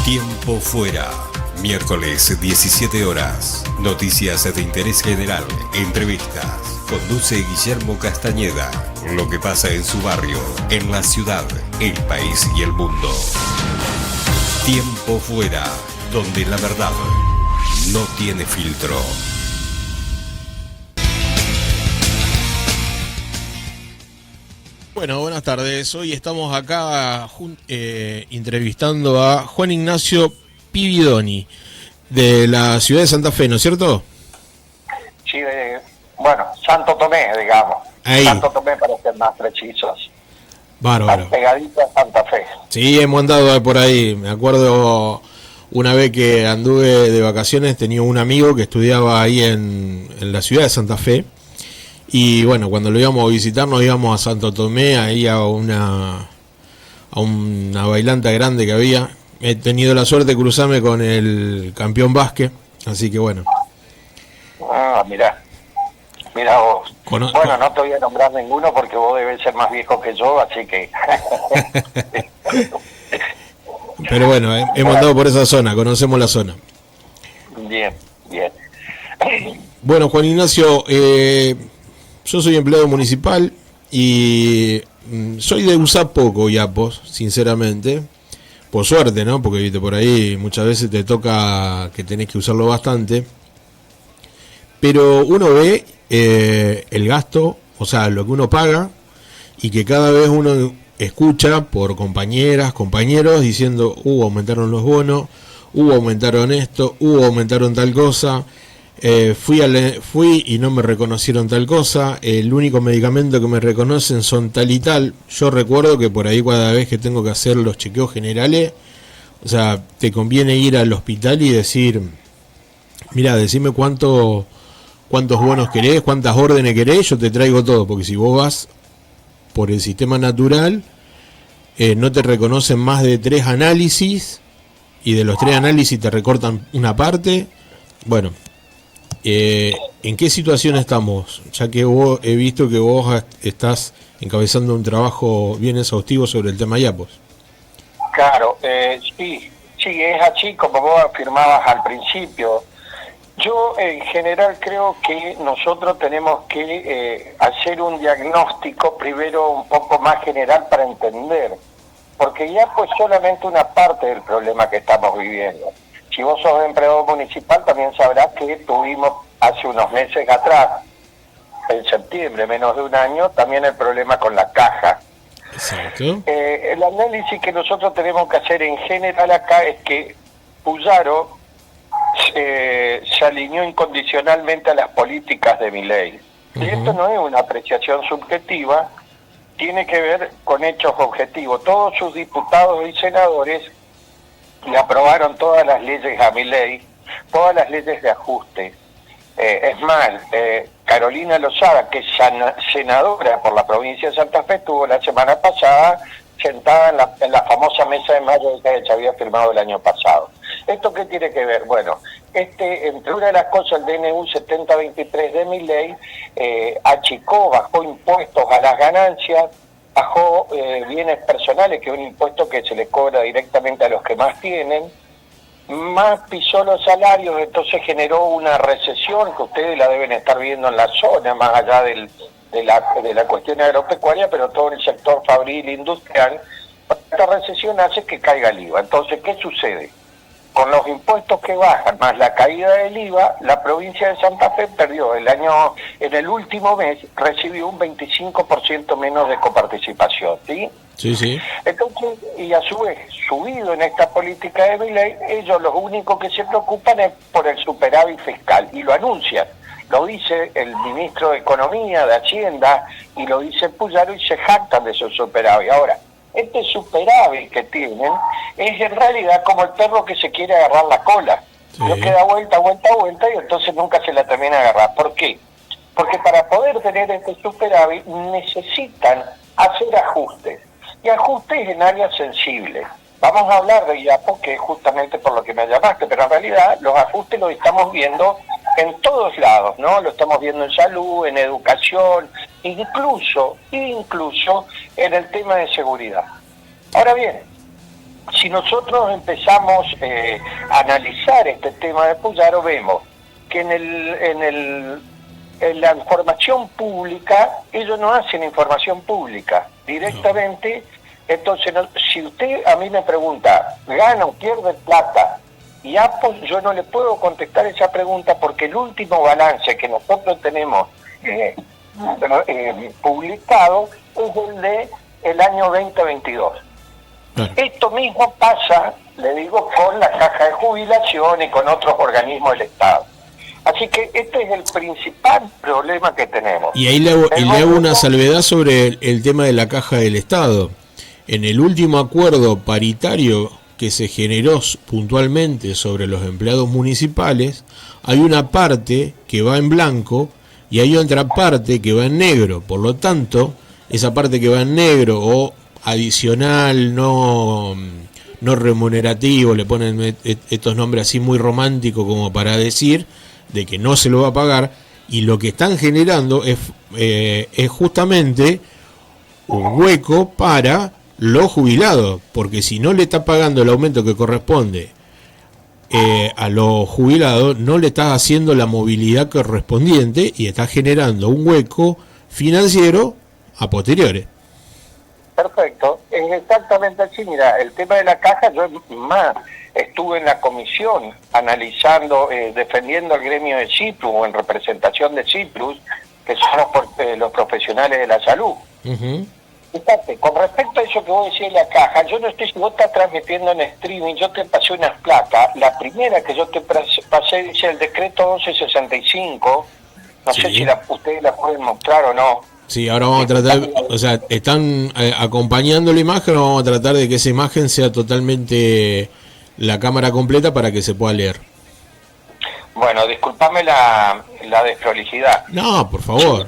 Tiempo fuera. Miércoles 17 horas. Noticias de interés general. Entrevistas. Conduce Guillermo Castañeda. Lo que pasa en su barrio, en la ciudad, el país y el mundo. Tiempo fuera, donde la verdad no tiene filtro. Bueno, buenas tardes. Hoy estamos acá entrevistando a Juan Ignacio Pividoni, de la ciudad de Santa Fe, ¿no es cierto? Sí, bueno, Santo Tomé, digamos. Ahí. Santo Tomé para ser más precisos. Bárbaro. Pegadita a Santa Fe. Sí, hemos andado por ahí. Me acuerdo una vez que anduve de vacaciones, tenía un amigo que estudiaba ahí en la ciudad de Santa Fe. Y bueno, cuando lo íbamos a visitar, nos íbamos a Santo Tomé, ahí a una bailanta grande que había. He tenido la suerte de cruzarme con el campeón básquet, así que bueno. Ah, mirá vos. Bueno, no te voy a nombrar ninguno porque vos debes ser más viejo que yo, así que... Pero bueno, hemos andado por esa zona, conocemos la zona. Bien. Bueno, Juan Ignacio, yo soy empleado municipal y soy de usar poco Yapos, sinceramente. Por suerte, ¿no? Porque viste, por ahí muchas veces te toca que tenés que usarlo bastante. Pero uno ve el gasto, o sea, lo que uno paga, y que cada vez uno escucha por compañeras, compañeros, diciendo, aumentaron los bonos, aumentaron esto, aumentaron tal cosa, fui y no me reconocieron tal cosa, el único medicamento que me reconocen son tal y tal. Yo recuerdo que por ahí cada vez que tengo que hacer los chequeos generales, o sea, te conviene ir al hospital y decir, mira, decime cuántos bonos querés, cuántas órdenes querés, yo te traigo todo, porque si vos vas por el sistema natural, no te reconocen más de 3 análisis, y de los 3 análisis te recortan una parte. Bueno, ¿en qué situación estamos? Ya que he visto que vos estás encabezando un trabajo bien exhaustivo sobre el tema Yapos. Claro, sí, es así como vos afirmabas al principio. Yo en general creo que nosotros tenemos que hacer un diagnóstico primero un poco más general para entender, porque Yapos es solamente una parte del problema que estamos viviendo. Si vos sos empleado municipal también sabrás que tuvimos hace unos meses atrás, en septiembre, menos de un año, también el problema con la caja. Exacto. El análisis que nosotros tenemos que hacer en general acá es que Puyaro se alineó incondicionalmente a las políticas de Milei. Y esto no es una apreciación subjetiva, tiene que ver con hechos objetivos. Todos sus diputados y senadores le aprobaron todas las leyes a Milei, todas las leyes de ajuste. Es más, Carolina Lozada, que es senadora por la provincia de Santa Fe, estuvo la semana pasada sentada en la famosa mesa de mayo que se había firmado el año pasado. ¿Esto qué tiene que ver? Bueno, entre una de las cosas, el DNU 7023 de Milei achicó, bajó impuestos a las ganancias, bajó bienes personales, que es un impuesto que se le cobra directamente a los que más tienen, más pisó los salarios, entonces generó una recesión que ustedes la deben estar viendo en la zona, más allá de la cuestión agropecuaria, pero todo el sector fabril industrial. Esta recesión hace que caiga el IVA. Entonces, ¿qué sucede? Con los impuestos que bajan, más la caída del IVA, la provincia de Santa Fe perdió en el último mes, recibió un 25% menos de coparticipación, ¿sí? Sí. Entonces, y a su vez, subido en esta política de Milei, ellos lo único que se preocupan es por el superávit fiscal, y lo anuncian. Lo dice el ministro de Economía, de Hacienda, y lo dice Puyaro, y se jactan de su superávit. Ahora, este superávit que tienen es en realidad como el perro que se quiere agarrar la cola. Lo que da vuelta, y entonces nunca se la termina de agarrar. ¿Por qué? Porque para poder tener este superávit necesitan hacer ajustes. Y ajustes en áreas sensibles. Vamos a hablar de Yapos, que es justamente por lo que me llamaste, pero en realidad los ajustes los estamos viendo en todos lados, ¿no? Lo estamos viendo en salud, en educación, incluso en el tema de seguridad. Ahora bien, si nosotros empezamos a analizar este tema de Puyaro, vemos que en la información pública, ellos no hacen información pública directamente. Entonces, si usted a mí me pregunta, ¿gana o pierde plata? Y Apple, yo no le puedo contestar esa pregunta porque el último balance que nosotros tenemos publicado es el de el año 2022. Esto mismo pasa, le digo, con la caja de jubilación y con otros organismos del Estado. Así que este es el principal problema que tenemos. Y ahí le hago una salvedad sobre el tema de la caja del Estado. En el último acuerdo paritario que se generó puntualmente sobre los empleados municipales, hay una parte que va en blanco y hay otra parte que va en negro. Por lo tanto, esa parte que va en negro o adicional, no remunerativo, le ponen estos nombres así muy románticos como para decir de que no se lo va a pagar, y lo que están generando es justamente un hueco para los jubilados, porque si no le está pagando el aumento que corresponde a los jubilados, no le está haciendo la movilidad correspondiente y está generando un hueco financiero a posteriores. Perfecto, es exactamente así. Mira, el tema de la caja, yo más estuve en la comisión analizando, defendiendo al gremio de Ciprus o en representación de Ciprus, que son los profesionales de la salud. Uh-huh. Fíjate, con respecto a eso que vos decías de la caja, yo no estoy, si vos estás transmitiendo en streaming, yo te pasé unas placas. La primera que yo te pasé dice el decreto 1165, no sé si ustedes la pueden mostrar o no. Sí, ahora vamos a tratar, o sea, están acompañando la imagen, vamos a tratar de que esa imagen sea totalmente la cámara completa para que se pueda leer. Bueno, discúlpame la desprolijidad. No, por favor.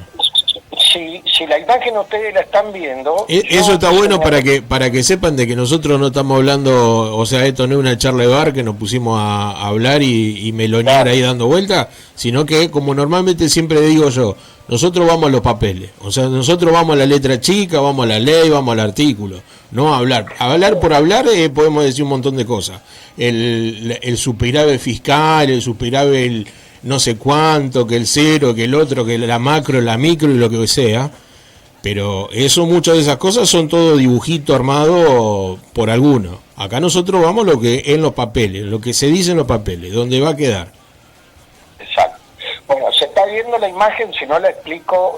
Si la imagen ustedes la están viendo... Eso está bueno para que sepan de que nosotros no estamos hablando, o sea, esto no es una charla de bar que nos pusimos a hablar y melonear ahí dando vueltas, sino que, como normalmente siempre digo yo, nosotros vamos a los papeles, o sea, nosotros vamos a la letra chica, vamos a la ley, vamos al artículo, no a hablar. Hablar por hablar podemos decir un montón de cosas. El superávit fiscal, el superávit no sé cuánto, que el cero, que el otro, que la macro, la micro y lo que sea, pero eso, muchas de esas cosas son todo dibujito armado por algunos. Acá nosotros vamos lo que en los papeles, lo que se dice en los papeles, dónde va a quedar. Exacto. Bueno, se está viendo la imagen, si no la explico,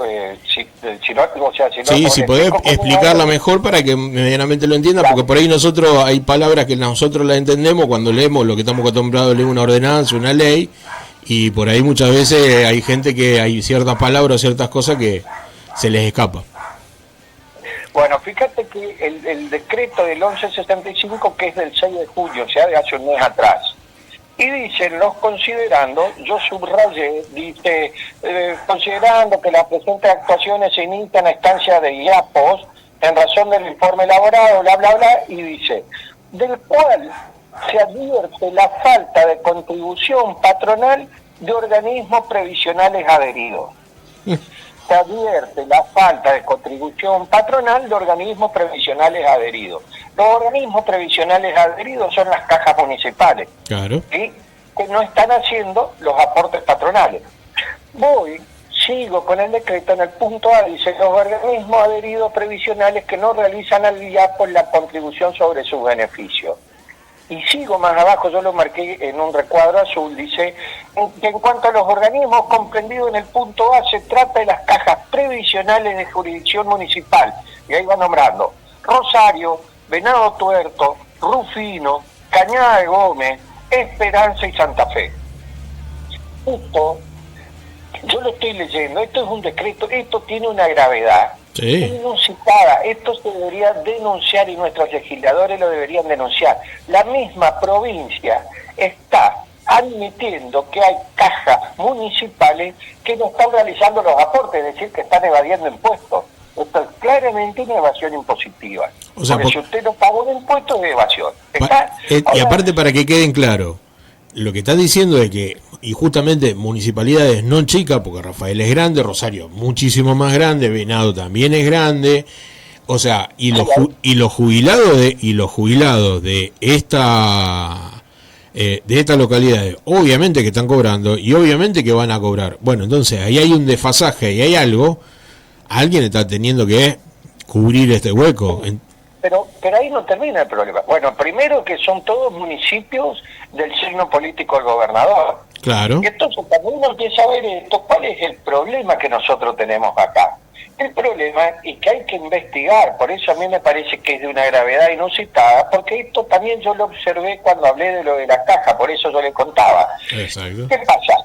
si podés explicarla mejor para que medianamente lo entienda, claro. Porque por ahí nosotros, hay palabras que nosotros las entendemos cuando leemos lo que estamos acostumbrados a leer, una ordenanza, una ley, y por ahí muchas veces hay gente que hay ciertas palabras, ciertas cosas que se les escapa. Bueno, fíjate que el decreto del 1165, que es del 6 de julio, o sea, de hace un mes atrás, y dicen, los considerando, yo subrayé, dice, considerando que las presentes actuaciones se inician a instancia de IAPOS, en razón del informe elaborado, bla, bla, bla, y dice, del cual se advierte la falta de contribución patronal de organismos previsionales adheridos. Se advierte la falta de contribución patronal de organismos previsionales adheridos. Los organismos previsionales adheridos son las cajas municipales, claro, ¿sí?, que no están haciendo los aportes patronales. Sigo con el decreto en el punto A, dice, los organismos adheridos previsionales que no realizan al IAPO la contribución sobre sus beneficios. Y sigo más abajo, yo lo marqué en un recuadro azul, dice que en cuanto a los organismos comprendidos en el punto A, se trata de las cajas previsionales de jurisdicción municipal, y ahí va nombrando Rosario, Venado Tuerto, Rufino, Cañada de Gómez, Esperanza y Santa Fe. Esto, yo lo estoy leyendo, esto es un decreto, esto tiene una gravedad. Sí. Inusitada, esto se debería denunciar y nuestros legisladores lo deberían denunciar. La misma provincia está admitiendo que hay cajas municipales que no están realizando los aportes, es decir, que están evadiendo impuestos. Esto es claramente una evasión impositiva. O sea, porque si usted no pagó un impuesto, es evasión. Y aparte, para que queden claro, lo que están diciendo es que, y justamente municipalidades no chicas, porque Rafael es grande, Rosario muchísimo más grande, Venado también es grande, O sea, y los jubilados de esta localidad, obviamente que están cobrando y obviamente que van a cobrar. Bueno, entonces ahí hay un desfasaje y hay algo, alguien está teniendo que cubrir este hueco. Pero ahí no termina el problema. Bueno, primero que son todos municipios del signo político del gobernador. Claro. Y entonces cuando uno empieza a ver esto, ¿cuál es el problema que nosotros tenemos acá? El problema es que hay que investigar, por eso a mí me parece que es de una gravedad inusitada, porque esto también yo lo observé cuando hablé de lo de la caja, por eso yo le contaba. Exacto. ¿Qué pasa?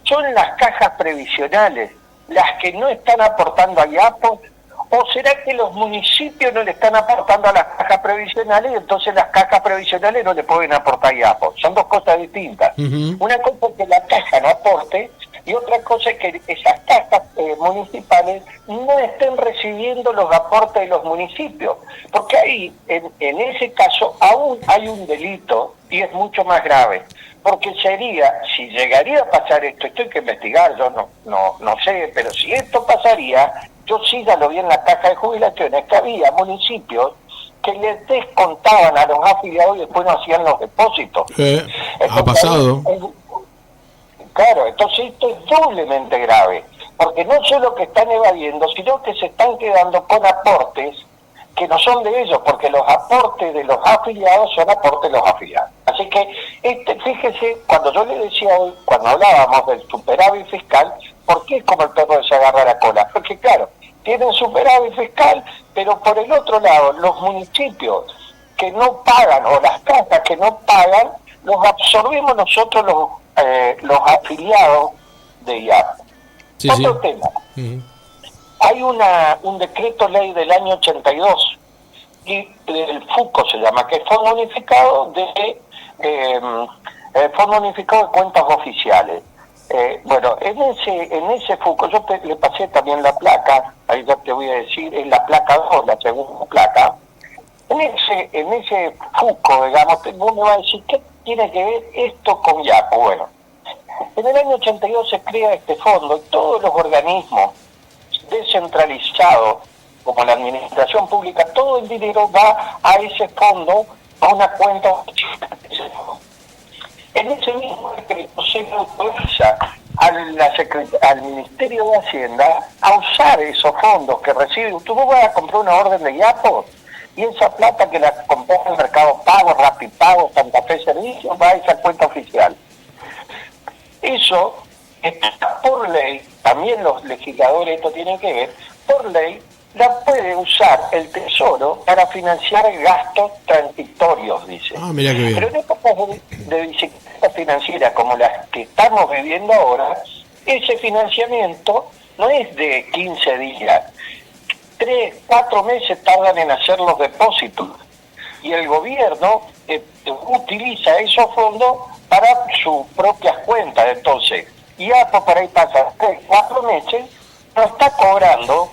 Son las cajas previsionales las que no están aportando a IAPO, o será que los municipios no le están aportando a las cajas previsionales y entonces las cajas previsionales no le pueden aportar a IAPO. Son dos cosas distintas. Una cosa es que la caja no aporte y otra cosa es que esas cajas municipales no estén recibiendo los aportes de los municipios, porque ahí, en ese caso, aún hay un delito y es mucho más grave, porque sería, si llegaría a pasar esto, esto hay que investigar, yo no sé, pero si esto pasaría, yo sí ya lo vi en la caja de jubilaciones, que había municipios que les descontaban a los afiliados y después no hacían los depósitos. Ha pasado. Claro, entonces esto es doblemente grave, porque no solo que están evadiendo, sino que se están quedando con aportes que no son de ellos, porque los aportes de los afiliados son aportes de los afiliados. Así que, fíjese, cuando yo le decía hoy, cuando hablábamos del superávit fiscal, ¿por qué es como el perro que se agarra la cola? Porque claro, tienen superávit fiscal, pero por el otro lado, los municipios que no pagan, o las casas que no pagan, los absorbimos nosotros los afiliados de IAP. Sí, Otro sí. tema. Hay un decreto ley del año 82, y el FUCO se llama, que es Fondo Unificado de Cuentas Oficiales. Bueno, en ese FUCO, yo le pasé también la placa, ahí ya te voy a decir, es la placa 2, la segunda placa. En ese FUCO, digamos, uno me va a decir, ¿qué tiene que ver esto con IAPO? Bueno, en el año 82 se crea este fondo y todos los organismos descentralizados, como la administración pública, todo el dinero va a ese fondo, a una cuenta. En ese mismo decreto se autoriza al Ministerio de Hacienda a usar esos fondos que recibe. Tú vas a comprar una orden de IAPO y esa plata que la compró en el Mercado Pago, Rapipago, Santa Fe Servicios, va a esa cuenta oficial. Eso está por ley, también los legisladores esto tienen que ver, por ley la puede usar el Tesoro para financiar gastos transitorios, dice. Mirá qué bien. Pero en épocas de bicicleta financiera como las que estamos viviendo ahora, ese financiamiento no es de 15 días, 3, 4 meses tardan en hacer los depósitos y el gobierno utiliza esos fondos para sus propias cuentas. Entonces, IAPO por ahí pasa 3, 4 meses, no está cobrando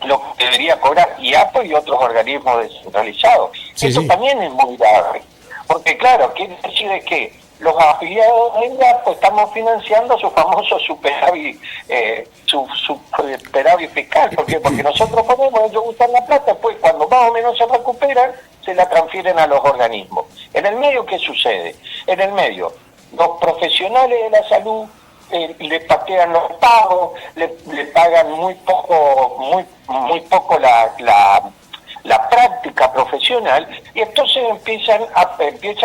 lo que debería cobrar IAPO y otros organismos descentralizados. Sí, Esto sí. también es muy grave, porque claro, quiere decir que los afiliados de IAPO estamos financiando su famoso superávit, su superávit fiscal. ¿Por qué? Porque nosotros ponemos, ellos usan la plata, pues cuando más o menos se recuperan, se la transfieren a los organismos. En el medio, ¿qué sucede? En el medio, los profesionales de la salud le patean los pagos, le pagan muy poco la práctica profesional, y entonces empieza a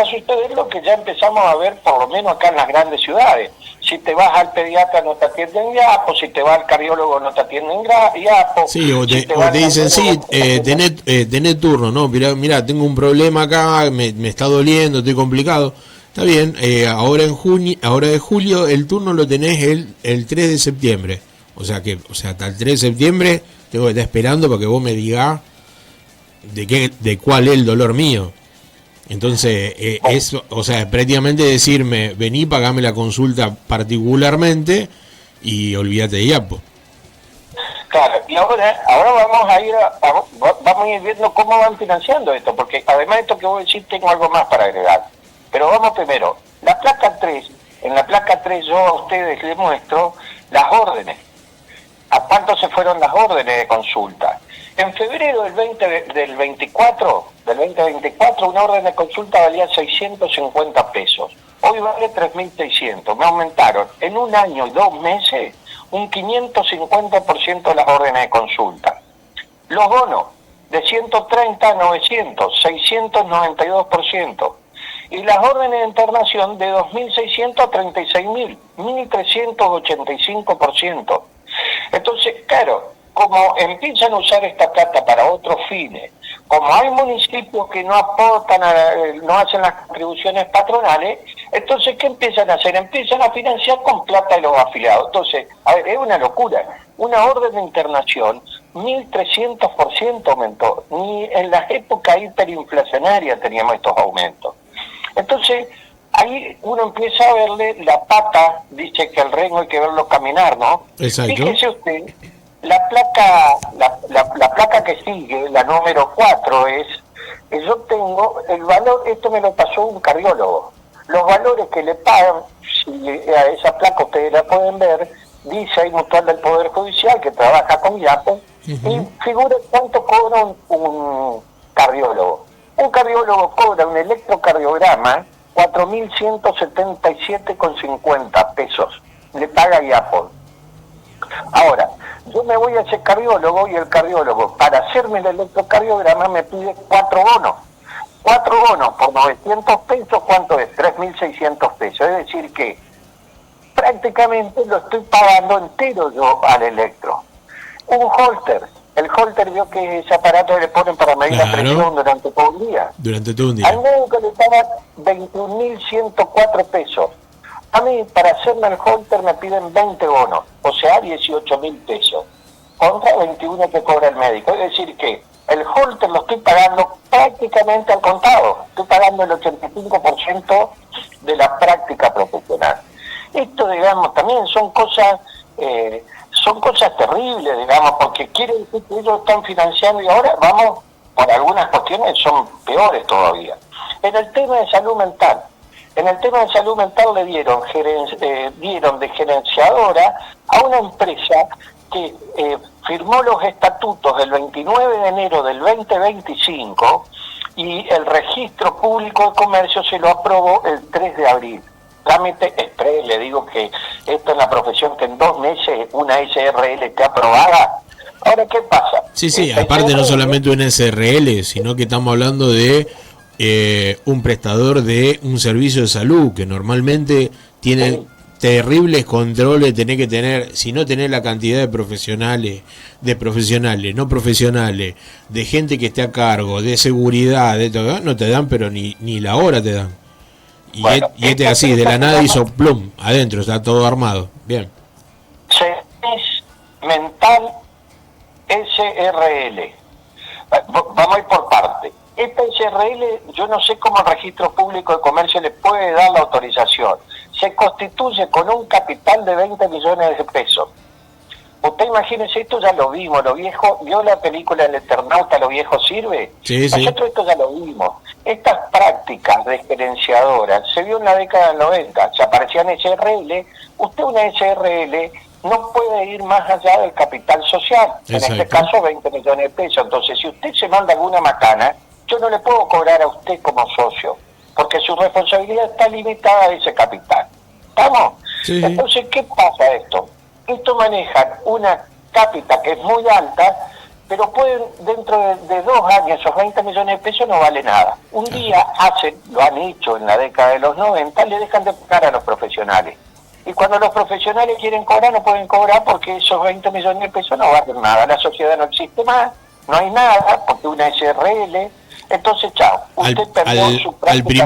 suceder lo que ya empezamos a ver por lo menos acá en las grandes ciudades. Si te vas al pediatra no te atienden IAPO, si te vas al cardiólogo no te atienden IAPO. Sí, o si te vas dicen, al sí, cardiólogo, tenés turno, ¿no? Mirá, tengo un problema acá, me está doliendo, estoy complicado. Está bien, ahora de julio el turno lo tenés el 3 de septiembre. O sea, hasta el 3 de septiembre tengo que estar esperando para que vos me digas de cuál es el dolor mío. Entonces, es prácticamente decirme, vení, pagame la consulta particularmente y olvídate de IAPO. Claro, y ahora vamos a ir viendo cómo van financiando esto, porque además de esto que vos decís, tengo algo más para agregar. Pero vamos primero, la placa 3, en la placa 3 yo a ustedes les muestro las órdenes. ¿A cuánto se fueron las órdenes de consulta? En febrero del 2024, una orden de consulta valía 650 pesos. Hoy vale 3.600. Me aumentaron en un año y 2 meses un 550% de las órdenes de consulta. Los bonos, de 130 a 900, 692%. Y las órdenes de internación de 2.600 a 36.000, 1.385%. Entonces, claro, como empiezan a usar esta plata para otros fines, como hay municipios que no aportan, no hacen las contribuciones patronales, entonces, ¿qué empiezan a hacer? Empiezan a financiar con plata de los afiliados. Entonces, a ver, es una locura. Una orden de internación, 1.300% aumentó. Ni en las épocas hiperinflacionarias teníamos estos aumentos. Entonces, ahí uno empieza a verle la pata, dice que el rengo hay que verlo caminar, ¿no? Exacto. Fíjese usted, la placa que sigue, la número 4 yo tengo el valor, esto me lo pasó un cardiólogo, los valores que le pagan, si a esa placa ustedes la pueden ver, dice ahí Mutual del Poder Judicial, que trabaja con IAPO, y figura cuánto cobra un cardiólogo. Un cardiólogo cobra un electrocardiograma 4.177,50 pesos. Le paga IAPO. Ahora, yo me voy a ese cardiólogo y el cardiólogo, para hacerme el electrocardiograma, me pide 4 bonos. 4 bonos por 900 pesos, ¿cuánto es? 3.600 pesos. Es decir que prácticamente lo estoy pagando entero yo al electro. Un holter. El holter vio que ese aparato que le ponen para medir la presión durante todo un día. Durante todo un día. Al médico le pagan 21.104 pesos. A mí, para hacerme el holter, me piden 20 bonos, o sea, 18.000 pesos, contra 21 que cobra el médico. Es decir que el holter lo estoy pagando prácticamente al contado. Estoy pagando el 85% de la práctica profesional. Esto, digamos, también son cosas terribles, digamos, porque quiere decir que ellos están financiando y ahora vamos, por algunas cuestiones son peores todavía. En el tema de salud mental le dieron de gerenciadora a una empresa que firmó los estatutos el 29 de enero del 2025 y el registro público de comercio se lo aprobó el 3 de abril. Trámite express, le digo que esto es la profesión que en 2 meses una SRL esté aprobada. Ahora, ¿qué pasa? Sí, aparte no solamente una SRL, sino que estamos hablando de un prestador de un servicio de salud que normalmente tiene terribles controles, tenés que tener, si no tenés la cantidad de profesionales, no profesionales, de gente que esté a cargo, de seguridad, de todo, no te dan, pero ni la hora te dan. Y, bueno, este así, de la nada hizo plum, adentro, está todo armado. Bien. CES Mental SRL. Vamos a ir por parte. Esta SRL, yo no sé cómo el Registro Público de Comercio le puede dar la autorización. Se constituye con un capital de 20 millones de pesos. Usted imagínese, esto ya lo vimos, lo viejo, ¿vio la película El Eternauta, lo viejo sirve? Sí. Nosotros esto ya lo vimos. Estas prácticas de gerenciadoras se vio en la década del 90, se aparecían SRL, usted una SRL no puede ir más allá del capital social, en este caso 20 millones de pesos. Entonces, si usted se manda alguna macana, yo no le puedo cobrar a usted como socio, porque su responsabilidad está limitada a ese capital. ¿Estamos? Sí. Entonces, ¿qué pasa esto? Esto manejan una cápita que es muy alta, pero pueden, dentro de 2 años, esos 20 millones de pesos no vale nada. Un día lo han hecho en la década de los 90, le dejan de pagar a los profesionales. Y cuando los profesionales quieren cobrar, no pueden cobrar porque esos 20 millones de pesos no valen nada. La sociedad no existe más, no hay nada, porque una SRL... Entonces, chao. Usted perdió su práctica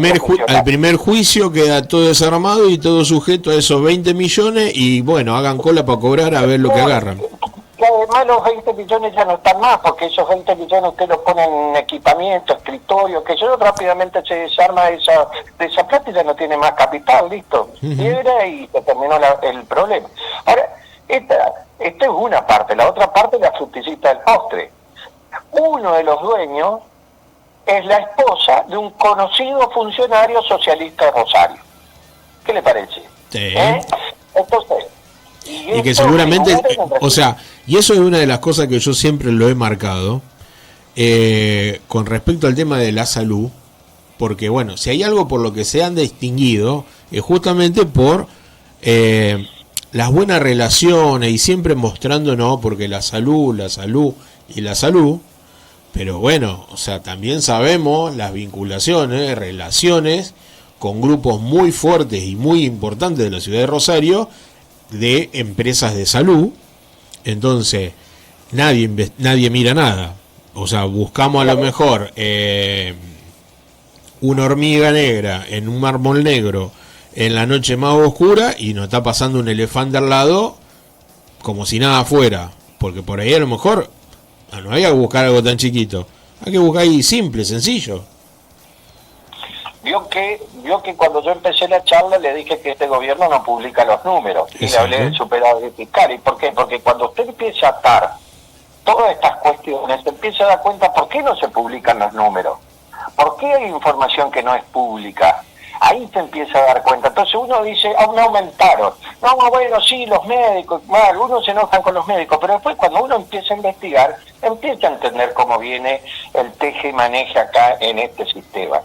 al primer juicio queda todo desarmado y todo sujeto a esos 20 millones y bueno, hagan cola para cobrar a ver lo que agarran. Que además los 20 millones ya no están más, porque esos 20 millones usted los pone en equipamiento, escritorio, que eso rápidamente se desarma de esa plata y ya no tiene más capital, listo. Y era ahí se terminó el problema. Ahora, esta es una parte, la otra parte es la frutillita del postre. Uno de los dueños es la esposa de un conocido funcionario socialista de Rosario. ¿Qué le parece? Sí. Entonces, Y que seguramente, o sea, y eso es una de las cosas que yo siempre lo he marcado, con respecto al tema de la salud, porque bueno, si hay algo por lo que se han distinguido, es justamente por las buenas relaciones y siempre mostrando, no, porque la salud y la salud, pero bueno, o sea, también sabemos las vinculaciones, relaciones con grupos muy fuertes y muy importantes de la ciudad de Rosario, de empresas de salud. Entonces nadie mira nada, o sea, buscamos a lo mejor una hormiga negra en un mármol negro en la noche más oscura y nos está pasando un elefante al lado como si nada fuera, porque por ahí a lo mejor no hay que buscar algo tan chiquito, hay que buscar ahí simple, sencillo. Vio que cuando yo empecé la charla le dije que este gobierno no publica los números. Y le hablé del superávit fiscal. ¿Y por qué? Porque cuando usted empieza a atar todas estas cuestiones, se empieza a dar cuenta por qué no se publican los números. ¿Por qué hay información que no es pública? Ahí se empieza a dar cuenta. Entonces uno dice, no aumentaron. No, bueno, sí, los médicos, algunos se enojan con los médicos, pero después cuando uno empieza a investigar, empieza a entender cómo viene el teje y maneje acá en este sistema.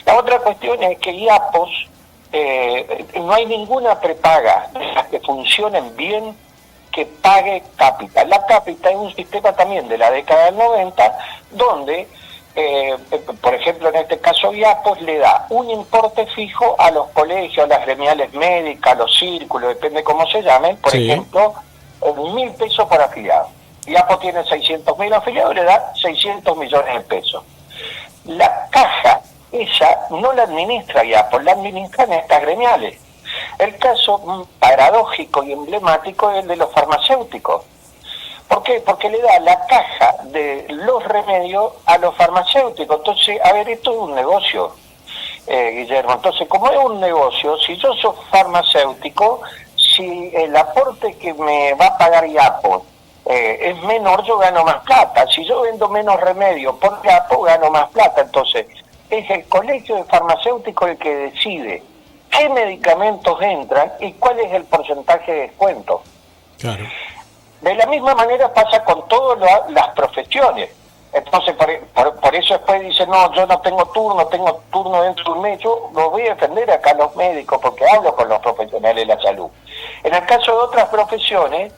La otra cuestión es que IAPOS, no hay ninguna prepaga de las que funcionen bien que pague Cápita. La Cápita es un sistema también de la década del 90, donde por ejemplo, en este caso IAPOS le da un importe fijo a los colegios, a las gremiales médicas, a los círculos, depende cómo se llamen, por ejemplo, 1.000 pesos por afiliado. IAPOS tiene 600.000 afiliados, le da 600 millones de pesos. La caja, esa no la administra IAPOS, la administran estas gremiales. El caso paradójico y emblemático es el de los farmacéuticos. ¿Por qué? Porque le da la caja de los remedios a los farmacéuticos. Entonces, a ver, esto es un negocio, Guillermo. Entonces, como es un negocio, si yo soy farmacéutico, si el aporte que me va a pagar IAPOS es menor, yo gano más plata. Si yo vendo menos remedio por IAPOS, gano más plata. Entonces, es el colegio de farmacéuticos el que decide qué medicamentos entran y cuál es el porcentaje de descuento. Claro. De la misma manera pasa con todas las profesiones. Entonces, por eso después dicen, no, yo no tengo turno dentro de un mes. Yo los voy a defender acá a los médicos porque hablo con los profesionales de la salud. En el caso de otras profesiones,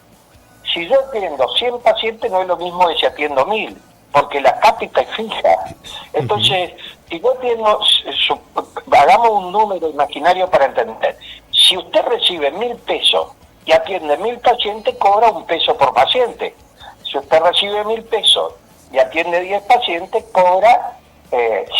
si yo atiendo 100 pacientes no es lo mismo que si atiendo 1.000, porque la cápita es fija. Entonces, si yo atiendo, hagamos un número imaginario para entender. Si usted recibe 1.000 pesos y atiende 1.000 pacientes, cobra 1 peso por paciente. Si usted recibe 1.000 pesos y atiende 10 pacientes, cobra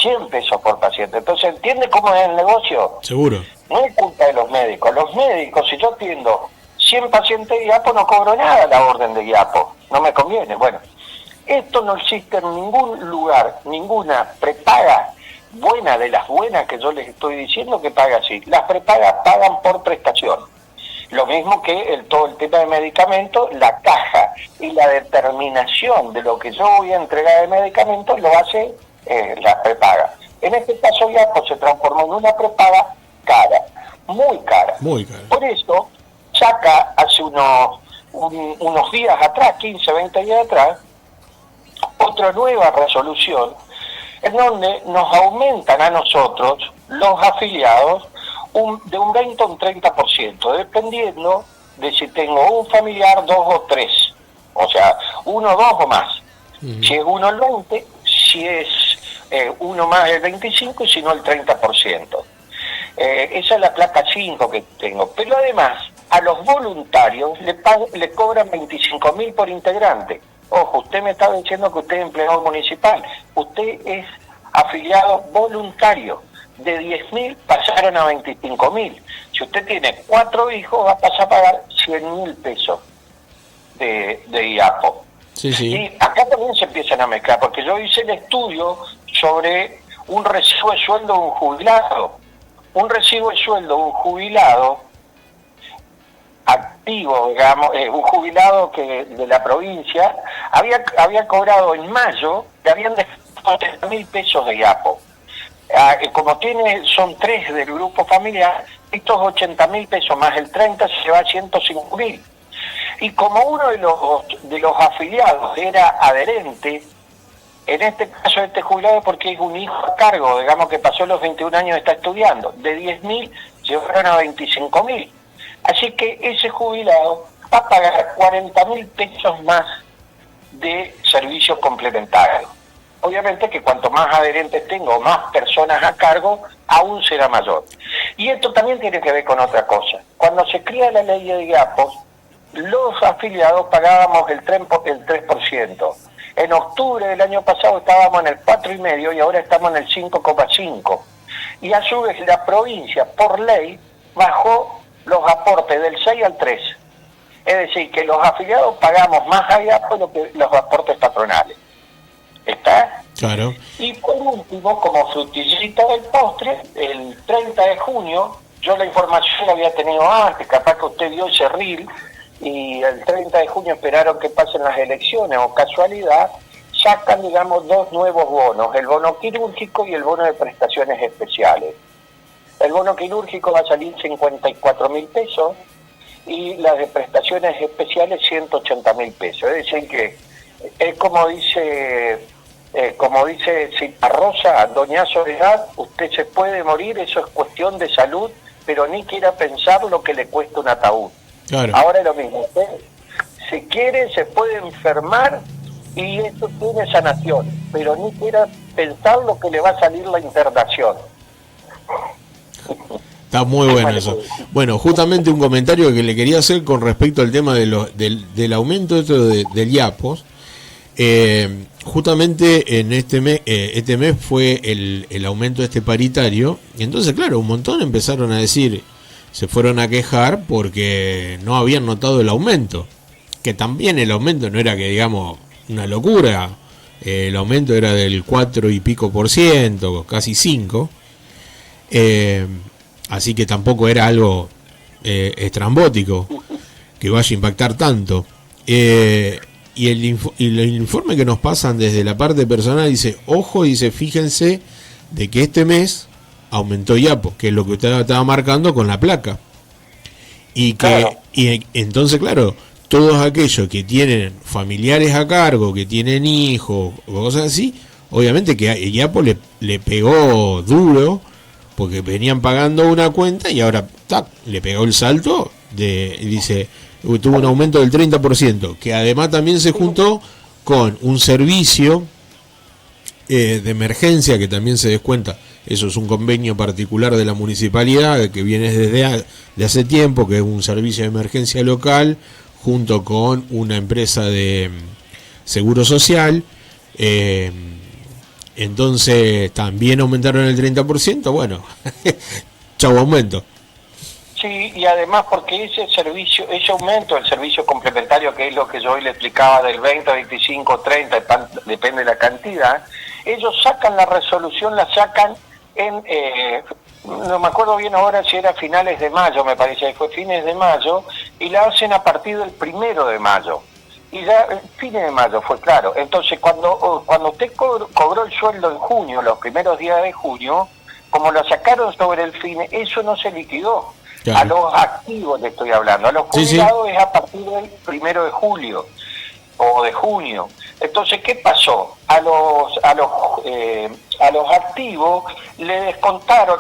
100 pesos por paciente. Entonces, ¿entiende cómo es el negocio? Seguro. No es culpa de los médicos. Los médicos, si yo atiendo 100 pacientes de IAPO, no cobro nada la orden de IAPO. No me conviene. Bueno, esto no existe en ningún lugar, ninguna prepaga buena de las buenas que yo les estoy diciendo que paga así. Las prepagas pagan por prestación. Lo mismo que todo el tema de medicamentos, la caja y la determinación de lo que yo voy a entregar de medicamentos lo hace la prepaga. En este caso IAPO se transformó en una prepaga cara, muy cara. Muy cara. Por eso saca hace unos días atrás, 15, 20 días atrás, otra nueva resolución en donde nos aumentan a nosotros, los afiliados, de un 20 a un 30%, dependiendo de si tengo un familiar, 2 o 3, o sea, 1, 2 o más. Si es 1 el 20, si es 1 más el 25 y si no el 30%. Esa es la placa 5 que tengo. Pero además, a los voluntarios le cobran 25.000 por integrante. Ojo, usted me está diciendo que usted es empleado municipal. Usted es afiliado voluntario. De 10.000 pasaron a 25.000. Si usted tiene 4 hijos, va a pasar a pagar 100.000 pesos de IAPO. Sí, sí. Y acá también se empiezan a mezclar, porque yo hice el estudio sobre un recibo de sueldo de un jubilado. Un recibo de sueldo de un jubilado activo, digamos, un jubilado que de la provincia había cobrado en mayo, le habían dejado 30.000 pesos de IAPO. Como son 3 del grupo familiar, estos 80.000 pesos más el 30 se va a 105.000. Y como uno de los afiliados era adherente, en este caso este jubilado, porque es un hijo a cargo, digamos que pasó los 21 años y está estudiando, de 10.000 llevaron a 25.000. Así que ese jubilado va a pagar 40.000 pesos más de servicios complementarios. Obviamente que cuanto más adherentes tengo o más personas a cargo, aún será mayor. Y esto también tiene que ver con otra cosa. Cuando se crea la ley de IAPOS, los afiliados pagábamos el 3%. En octubre del año pasado estábamos en el 4,5% y ahora estamos en el 5,5%. Y a su vez la provincia, por ley, bajó los aportes del 6 al 3. Es decir, que los afiliados pagamos más a IAPOS que los aportes patronales. ¿Está? Claro. Y por último, como frutillita del postre, el 30 de junio, yo la información la había tenido antes, capaz que usted vio ese reel, y el 30 de junio esperaron que pasen las elecciones, o casualidad, sacan, digamos, dos nuevos bonos, el bono quirúrgico y el bono de prestaciones especiales. El bono quirúrgico va a salir 54.000 pesos, y las de prestaciones especiales 180.000 pesos. Es decir que es como dice Rosa, doña Soledad, usted se puede morir, eso es cuestión de salud, pero ni quiera pensar lo que le cuesta un ataúd. Claro. Ahora es lo mismo, usted si quiere se puede enfermar y esto tiene sanación, pero ni quiera pensar lo que le va a salir la internación. Está muy bueno eso. Bueno, justamente un comentario que le quería hacer con respecto al tema del aumento del IAPOS. Justamente en este mes fue el aumento de este paritario, y entonces claro, un montón empezaron a decir, se fueron a quejar porque no habían notado el aumento, que también el aumento no era que digamos una locura, el aumento era del 4 y pico %, casi 5%, así que tampoco era algo estrambótico que vaya a impactar tanto. Y el informe que nos pasan desde la parte personal dice, ojo, dice, fíjense de que este mes aumentó IAPOS, que es lo que usted estaba marcando con la placa. Y que claro. Y entonces, claro, todos aquellos que tienen familiares a cargo, que tienen hijos o cosas así, obviamente que IAPOS le pegó duro, porque venían pagando una cuenta y ahora le pegó el salto dice, tuvo un aumento del 30%, que además también se juntó con un servicio de emergencia que también se descuenta. Eso es un convenio particular de la municipalidad que viene de hace tiempo, que es un servicio de emergencia local junto con una empresa de seguro social. Entonces también aumentaron el 30%. Bueno, chau aumento. Sí, y además porque ese aumento del servicio complementario, que es lo que yo hoy le explicaba del 20, 25, 30, depende de la cantidad, ellos sacan la resolución, la sacan no me acuerdo bien ahora si era finales de mayo, me parece que fue fines de mayo, y la hacen a partir del 1 de mayo. Y ya fines de mayo fue claro. Entonces cuando usted cobró el sueldo en junio, los primeros días de junio, como lo sacaron sobre el fin, eso no se liquidó. Claro. A los activos le estoy hablando, a los jubilados sí. Es a partir del 1 de julio o de junio. Entonces, ¿qué pasó? A los activos le descontaron,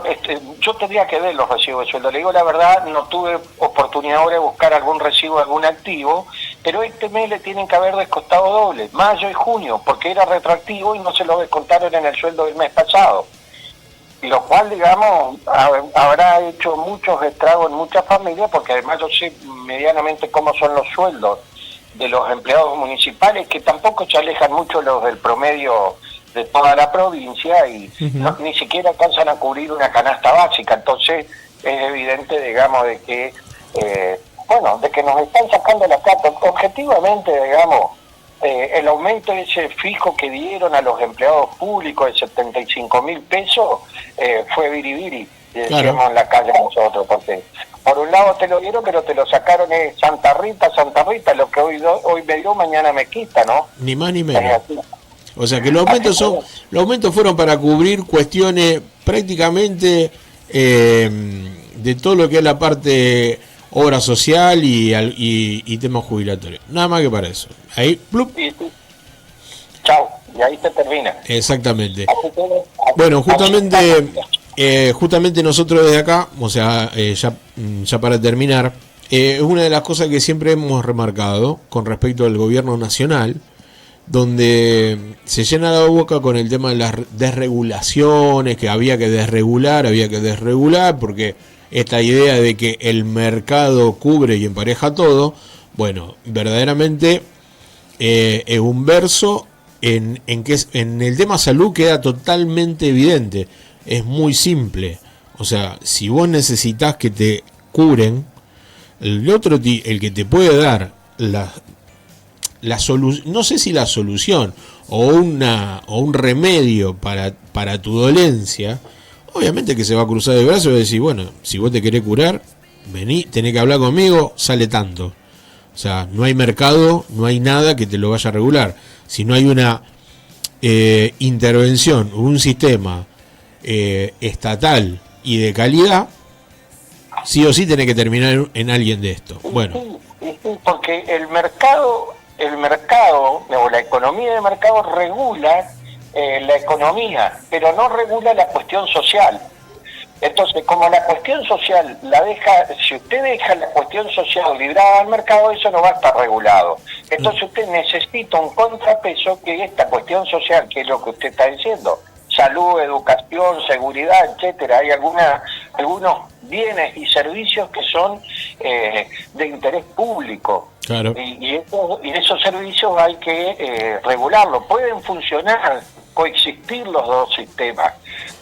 yo tendría que ver los recibos de sueldo, le digo la verdad, no tuve oportunidad ahora de buscar algún recibo de algún activo, pero este mes le tienen que haber descontado doble, mayo y junio, porque era retroactivo y no se lo descontaron en el sueldo del mes pasado. Lo cual, digamos, habrá hecho muchos estragos en muchas familias, porque además yo sé medianamente cómo son los sueldos de los empleados municipales, que tampoco se alejan mucho los del promedio de toda la provincia y ni siquiera alcanzan a cubrir una canasta básica. Entonces es evidente, digamos, de que de que nos están sacando la plata. Objetivamente, digamos, el aumento ese fijo que dieron a los empleados públicos de 75.000 pesos fue biribiri, decíamos en la calle nosotros, porque por un lado te lo dieron, pero te lo sacaron Santa Rita, lo que hoy me dio, mañana me quita, ¿no? Ni más ni menos. O sea que los aumentos fueron para cubrir cuestiones prácticamente de todo lo que es la parte obra social y temas jubilatorios. Nada más que para eso. Ahí, plup. Chao, y ahí se termina. Exactamente. Bueno, justamente nosotros desde acá, o sea, ya para terminar, es una de las cosas que siempre hemos remarcado con respecto al gobierno nacional, donde se llena la boca con el tema de las desregulaciones, que había que desregular, porque esta idea de que el mercado cubre y empareja todo, bueno, verdaderamente es un verso en que en el tema salud queda totalmente evidente, es muy simple, o sea, si vos necesitas que te curen, el que te puede dar la solución, no sé si la solución o un remedio para tu dolencia, obviamente que se va a cruzar de brazos y va a decir, bueno, si vos te querés curar, vení, tenés que hablar conmigo, sale tanto. O sea, no hay mercado, no hay nada que te lo vaya a regular. Si no hay una intervención, un sistema estatal y de calidad, sí o sí tenés que terminar en alguien de esto. Bueno. Sí, porque el mercado o la economía de mercado regula la economía, pero no regula la cuestión social. Entonces, como la cuestión social si usted deja la cuestión social librada al mercado, eso no va a estar regulado. Entonces usted necesita un contrapeso que esta cuestión social, que es lo que usted está diciendo, salud, educación, seguridad, etcétera. Hay algunos bienes y servicios que son de interés público. Claro. Y esos servicios hay que regularlos. Pueden funcionar, coexistir los dos sistemas,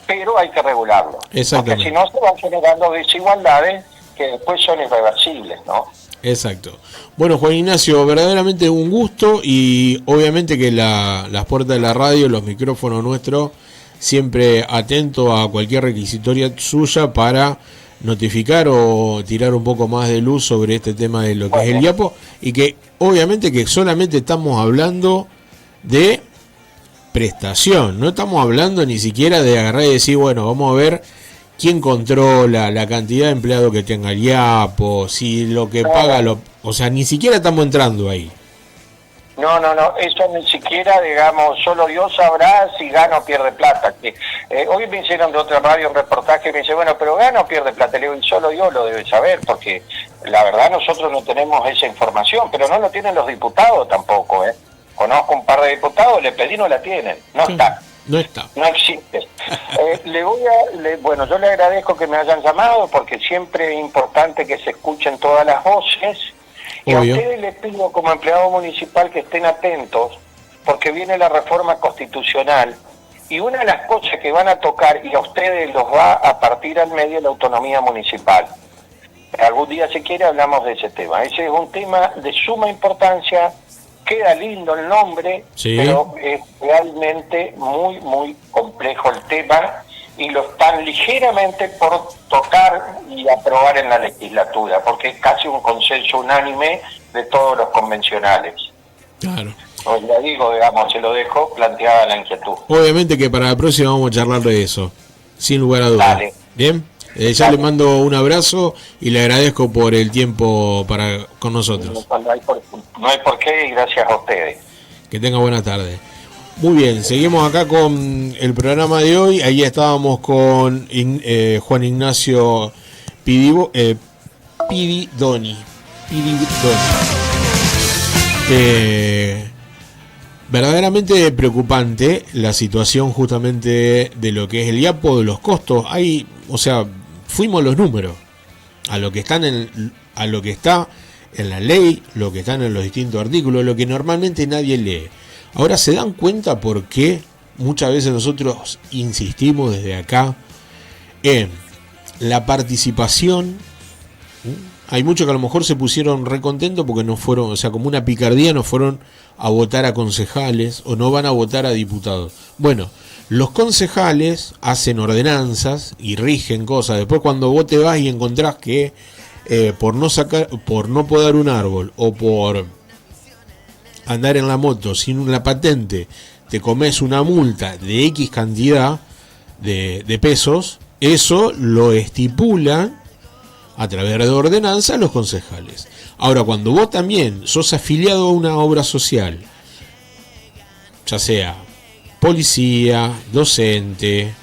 pero hay que regularlo. Porque si no se van generando desigualdades que después son irreversibles, ¿no? Exacto. Bueno, Juan Ignacio, verdaderamente un gusto, y obviamente que las puertas de la radio, los micrófonos nuestros, siempre atento a cualquier requisitoria suya para notificar o tirar un poco más de luz sobre este tema de lo que es el IAPO, y que obviamente que solamente estamos hablando de prestación, no estamos hablando ni siquiera de agarrar y decir, bueno, vamos a ver quién controla la cantidad de empleados que tenga el IAPO, si lo que paga, o sea, ni siquiera estamos entrando ahí. No, eso ni siquiera, digamos, solo Dios sabrá si gana o pierde plata. Que hoy me hicieron de otra radio un reportaje y me dice, bueno, pero gana o pierde plata. Le digo, y solo Dios lo debe saber, porque la verdad nosotros no tenemos esa información, pero no lo tienen los diputados tampoco, ¿eh? Conozco un par de diputados, le pedí, no la tienen, no está. No existe. Bueno, yo le agradezco que me hayan llamado, porque siempre es importante que se escuchen todas las voces. Y Obvio. A ustedes les pido como empleado municipal que estén atentos, porque viene la reforma constitucional, y una de las cosas que van a tocar, y a ustedes los va a partir al medio, la autonomía municipal. Algún día, si quiere, hablamos de ese tema. Ese es un tema de suma importancia. Queda lindo el nombre, sí, pero es realmente muy, muy complejo el tema, y lo están ligeramente por tocar y aprobar en la legislatura, porque es casi un consenso unánime de todos los convencionales. Claro. Os lo digo, digamos, se lo dejo planteada la inquietud. Obviamente que para la próxima vamos a charlar de eso, sin lugar a dudas. Dale. Bien, ya le mando un abrazo y le agradezco por el tiempo con nosotros. No hay por qué, y gracias a ustedes. Que tenga buena tarde. Muy bien, seguimos acá con el programa de hoy. Ahí estábamos con Juan Ignacio Pididoni. Verdaderamente preocupante la situación justamente de lo que es el IAPO, de los costos. O sea, fuimos los números a lo que está en la ley, lo que están en los distintos artículos, lo que normalmente nadie lee. Ahora se dan cuenta por qué muchas veces nosotros insistimos desde acá en la participación. Hay muchos que a lo mejor se pusieron recontentos porque no fueron, o sea, como una picardía, no fueron a votar a concejales o no van a votar a diputados. Bueno, los concejales hacen ordenanzas y rigen cosas. Después, cuando vos te vas y encontrás que por no podar un árbol o por andar en la moto sin una patente te comes una multa de X cantidad de pesos, eso lo estipulan a través de ordenanza los concejales. Ahora, cuando vos también sos afiliado a una obra social, ya sea policía, docente,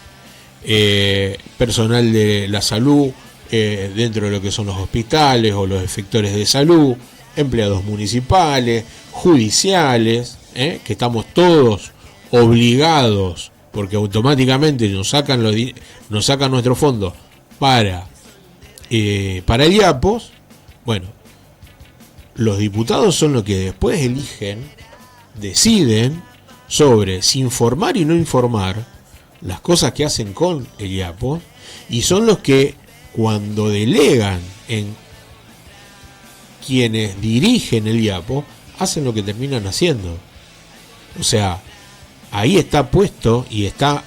personal de la salud, dentro de lo que son los hospitales o los efectores de salud, empleados municipales, judiciales, que estamos todos obligados, porque automáticamente nos sacan nuestro fondo para el IAPOS. Bueno, los diputados son los que después deciden sobre si informar y no informar las cosas que hacen con el IAPOS, y son los que, cuando delegan en quienes dirigen el IAPOS, hacen lo que terminan haciendo. O sea, ahí está puesto y está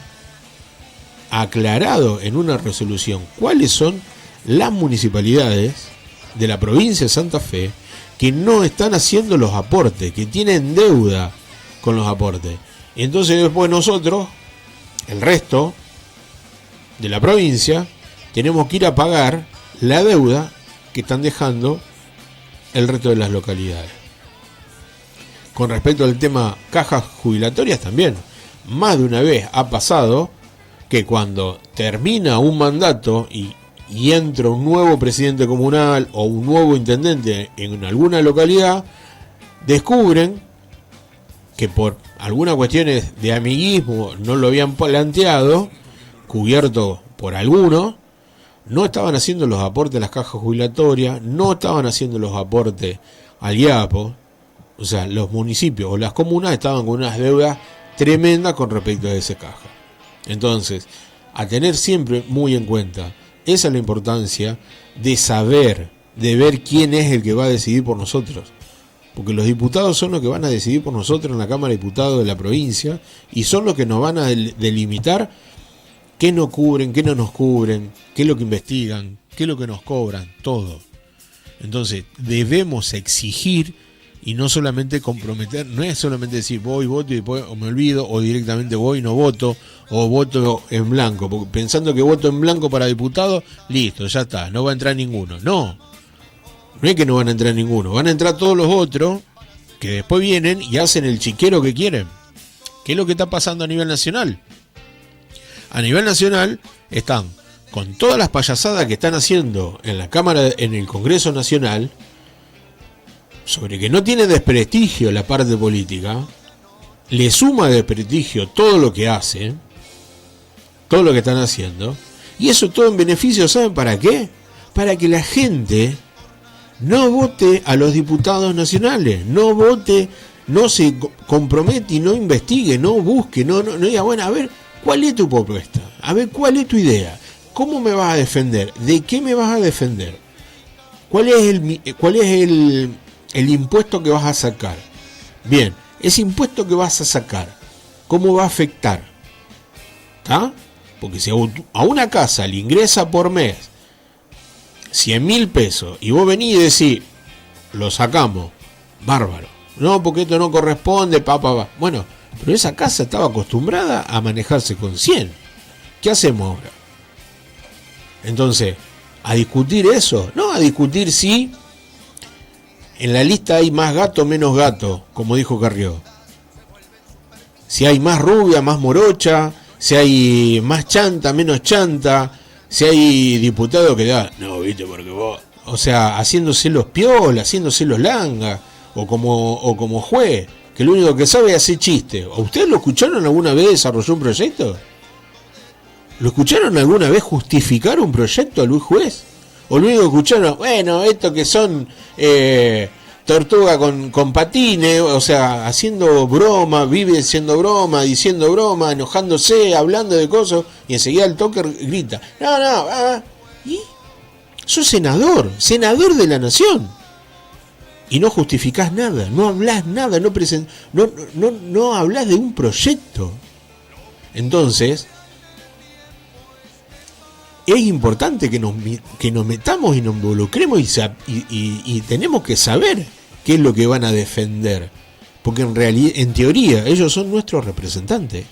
aclarado en una resolución cuáles son las municipalidades de la provincia de Santa Fe que no están haciendo los aportes, que tienen deuda con los aportes. Y entonces después nosotros, el resto de la provincia, tenemos que ir a pagar la deuda que están dejando el resto de las localidades. Con respecto al tema cajas jubilatorias también, más de una vez ha pasado que cuando termina un mandato y entra un nuevo presidente comunal o un nuevo intendente en alguna localidad, descubren que por algunas cuestiones de amiguismo no lo habían planteado, cubierto por algunos, no estaban haciendo los aportes a las cajas jubilatorias, no estaban haciendo los aportes al IAPO. O sea, los municipios o las comunas estaban con unas deudas tremendas con respecto a esa caja. Entonces, a tener siempre muy en cuenta, esa es la importancia de saber, de ver quién es el que va a decidir por nosotros. Porque los diputados son los que van a decidir por nosotros en la Cámara de Diputados de la provincia, y son los que nos van a delimitar qué nos cubren, qué no nos cubren, qué es lo que investigan, qué es lo que nos cobran, todo. Entonces, debemos exigir y no solamente comprometer, no es solamente decir voy, voto y después me olvido, o directamente voy y no voto, o voto en blanco, porque pensando que voto en blanco para diputado, listo, ya está, no va a entrar ninguno. No es que no van a entrar ninguno, van a entrar todos los otros que después vienen y hacen el chiquero que quieren. ¿Qué es lo que está pasando a nivel nacional? A nivel nacional están con todas las payasadas que están haciendo en la Cámara, en el Congreso Nacional, sobre que no tiene desprestigio la parte política, le suma desprestigio todo lo que hacen, todo lo que están haciendo, y eso todo en beneficio, ¿saben para qué? Para que la gente no vote a los diputados nacionales, no vote, no se compromete y no investigue, no busque, no diga, bueno, a ver, ¿cuál es tu propuesta? A ver, ¿cuál es tu idea? ¿Cómo me vas a defender? ¿De qué me vas a defender? ¿Cuál es el impuesto que vas a sacar? Bien, ese impuesto que vas a sacar, ¿cómo va a afectar? ¿Está? Porque si a una casa le ingresa por mes 100.000 pesos y vos venís y decís, lo sacamos, bárbaro. No, porque esto no corresponde, Bueno, pero esa casa estaba acostumbrada a manejarse con 100. ¿Qué hacemos ahora? Entonces, a discutir eso, no a discutir si en la lista hay más gato o menos gato, como dijo Carrió. Si hay más rubia, más morocha, si hay más chanta, menos chanta, si hay diputados que da, no, viste, porque vos, o sea, haciéndose los piola, haciéndose los langa, o como juez, que lo único que sabe es hacer chiste. ¿O ustedes lo escucharon alguna vez desarrollar un proyecto? ¿Lo escucharon alguna vez justificar un proyecto a Luis Juez? ¿O lo único que escucharon, bueno, estos que son tortuga con patines, o sea, haciendo broma, vive haciendo broma, diciendo broma, enojándose, hablando de cosas, y enseguida el toque grita, ¿y? Sos senador de la nación, y no justificás nada, no hablás nada, no hablás de un proyecto. Entonces, es importante que nos metamos y nos involucremos y tenemos que saber qué es lo que van a defender, porque en realidad, en teoría, ellos son nuestros representantes.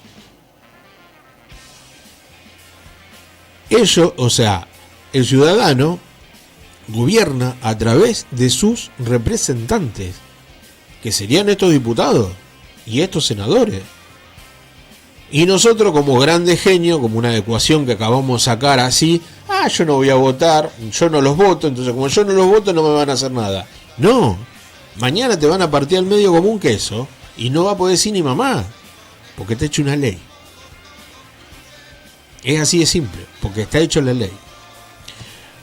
Ellos, o sea, el ciudadano gobierna a través de sus representantes, que serían estos diputados y estos senadores. Y nosotros, como grandes genios, como una ecuación que acabamos de sacar así, yo no voy a votar, yo no los voto, entonces como yo no los voto no me van a hacer nada. No, mañana te van a partir al medio como un queso y no va a poder decir ni mamá, porque te ha hecho una ley. Es así de simple, porque está hecho la ley.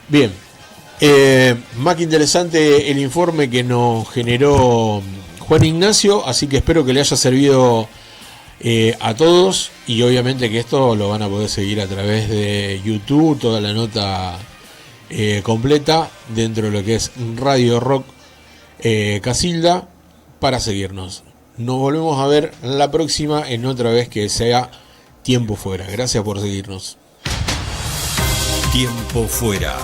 Bien, más que interesante el informe que nos generó Juan Ignacio, así que espero que le haya servido a todos, y obviamente que esto lo van a poder seguir a través de YouTube, toda la nota completa dentro de lo que es Radio Rock Casilda, para seguirnos. Nos volvemos a ver la próxima en otra vez que sea Tiempo Fuera. Gracias por seguirnos. Tiempo Fuera.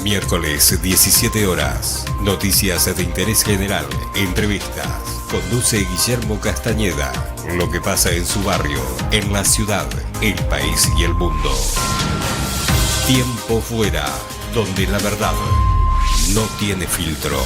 Miércoles 17 horas. Noticias de interés general. Entrevistas. Conduce Guillermo Castañeda. Lo que pasa en su barrio, en la ciudad, el país y el mundo. Tiempo Fuera, donde la verdad no tiene filtro.